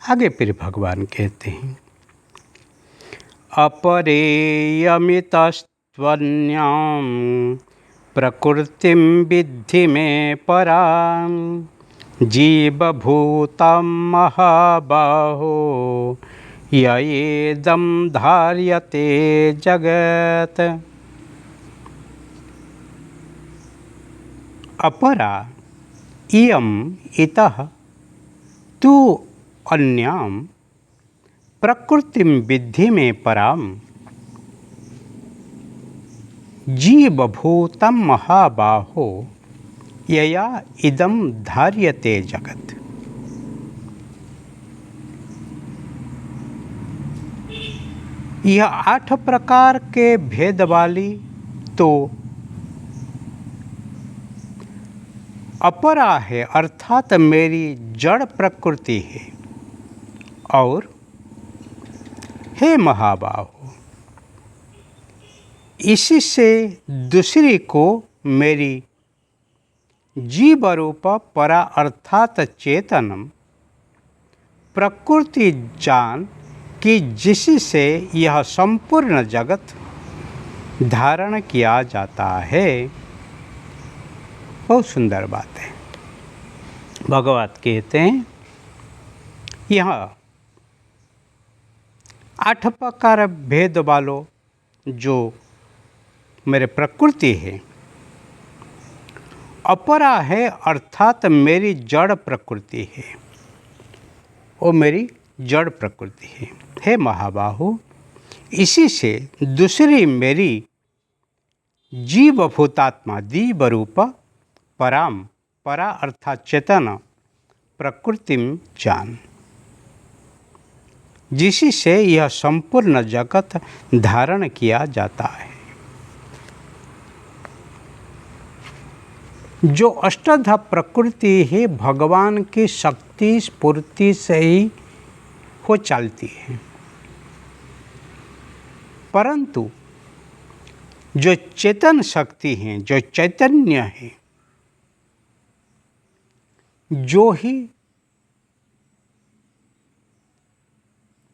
आगे फिर भगवान कहते हैं, अपरेयमितस्त्वन्यां प्रकृतिं विद्धि मे परां जीवभूतं महाबाहो ययेदं धार्यते जगत्। अपरा इयम् इतः तु अन्यां प्रकृतिं विद्धि मे परां जीवभूतं महाबाहो यया इदं धार्यते जगत्। यह 8 प्रकार के भेद वाली तो अपरा है, अर्थात मेरी जड़ प्रकृति है, और हे महाबाहो, इसी से दूसरी को मेरी जीवरूप परा अर्थात चेतनम प्रकृति जान कि जिससे यह संपूर्ण जगत धारण किया जाता है। बहुत सुंदर बात है। भगवत कहते हैं यह 8 प्रकार भेद वालों जो मेरे प्रकृति है, अपरा है अर्थात मेरी जड़ प्रकृति है, वो मेरी जड़ प्रकृति है। हे महाबाहु, इसी से दूसरी मेरी जीवभूतात्मा जीवरूप पराम परा अर्थात चेतन प्रकृतिम जान, जिससे यह संपूर्ण जगत धारण किया जाता है। जो अष्टधा प्रकृति है भगवान की शक्ति स्फूर्ति से ही हो चलती है, परंतु जो चेतन शक्ति है, जो चैतन्य है, जो ही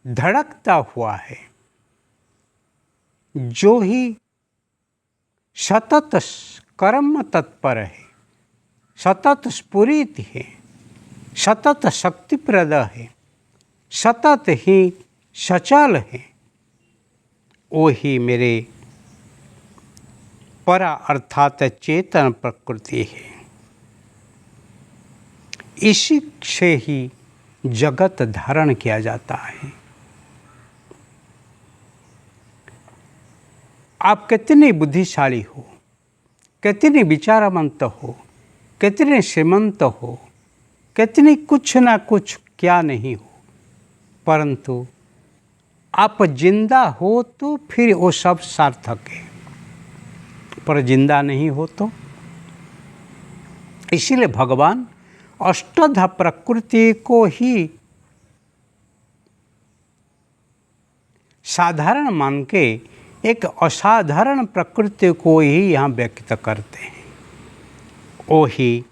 धड़कता हुआ है, जो ही सतत कर्म तत्पर है, सतत स्फुरित है, सतत शक्तिप्रद है, सतत ही सचल है, वो ही मेरे परा अर्थात चेतन प्रकृति है। इसी से ही जगत धारण किया जाता है। आप कितने बुद्धिशाली हो, कितने विचारवंत हो, कितने श्रीमंत हो, कितनी कुछ ना कुछ क्या नहीं हो, परंतु आप जिंदा हो तो फिर वो सब सार्थक है, पर जिंदा नहीं हो तो। इसीलिए भगवान अष्टधा प्रकृति को ही साधारण मान के एक असाधारण प्रकृति को ही यहाँ व्यक्त करते हैं। वो ही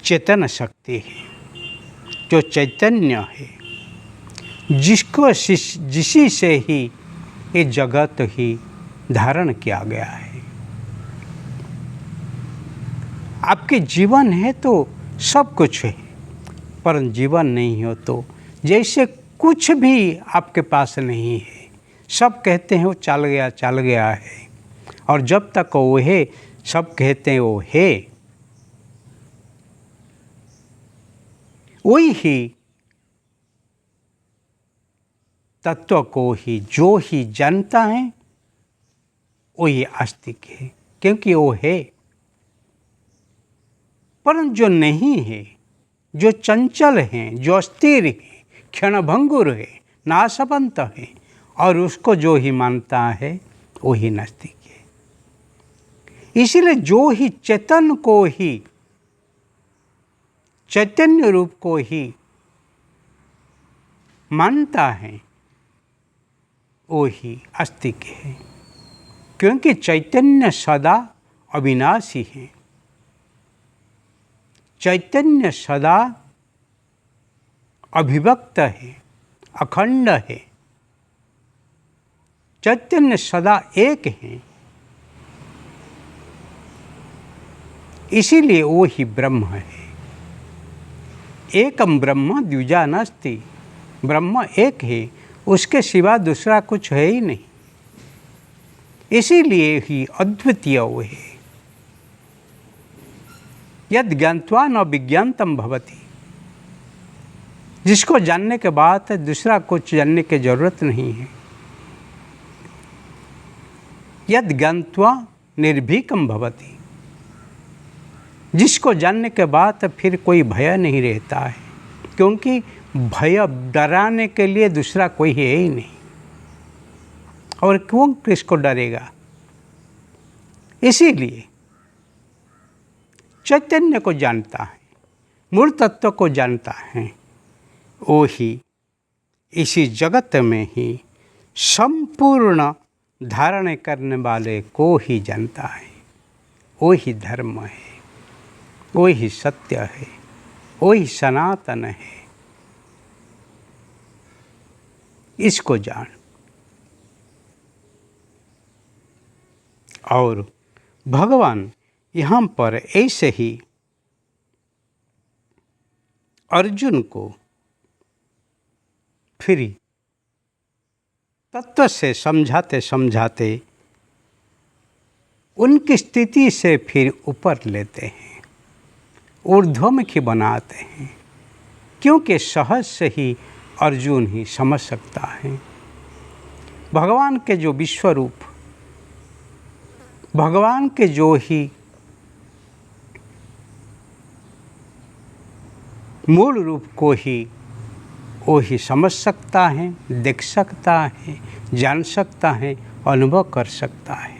चेतन शक्ति है, जो चैतन्य है, जिसको जिसी से ही ये जगत ही धारण किया गया है। आपके जीवन है तो सब कुछ है, पर जीवन नहीं हो तो जैसे कुछ भी आपके पास नहीं है। सब कहते हैं वो चल गया है, और जब तक वो है सब कहते हैं वो है। वही ही तत्व को ही जो ही जानता है वही आस्तिक है, क्योंकि वो है। परंतु जो नहीं है, जो चंचल हैं, जो अस्थिर है, क्षणभंगुर है, नाशवंत है, और उसको जो ही मानता है वही नास्तिक है। इसलिए जो ही चेतन को ही, चैतन्य रूप को ही मानता है वो ही आस्तिक है, क्योंकि चैतन्य सदा अविनाशी है। चैतन्य सदा अभिव्यक्त है, अखंड है। चैतन्य सदा एक है, इसीलिए वो ही ब्रह्म है। एकम ब्रह्म द्विजा नास्ति, ब्रह्म एक है, उसके सिवा दूसरा कुछ है ही नहीं, इसीलिए ही अद्वितीय वो है। यद ज्ञात्वा न विज्ञातम भवति, जिसको जानने के बाद दूसरा कुछ जानने की जरूरत नहीं है। यद ज्ञात्वा निर्भीकम भवति, जिसको जानने के बाद फिर कोई भय नहीं रहता है, क्योंकि भय डराने के लिए दूसरा कोई है ही नहीं, और क्यों किसको डरेगा। इसीलिए चैतन्य को जानता है, मूल तत्व को जानता है, वो ही इसी जगत में ही संपूर्ण धारण करने वाले को ही जानता है। वो ही धर्म है, वो ही सत्य है, वो ही सनातन है। इसको जान। और भगवान यहाँ पर ऐसे ही अर्जुन को फिर तत्व से समझाते समझाते उनकी स्थिति से फिर ऊपर लेते हैं, ऊर्ध्वमुखी बनाते हैं, क्योंकि सहज से ही अर्जुन ही समझ सकता है भगवान के जो विश्वरूप, भगवान के जो ही मूल रूप को ही वो ही समझ सकता है, देख सकता है, जान सकता है, अनुभव कर सकता है।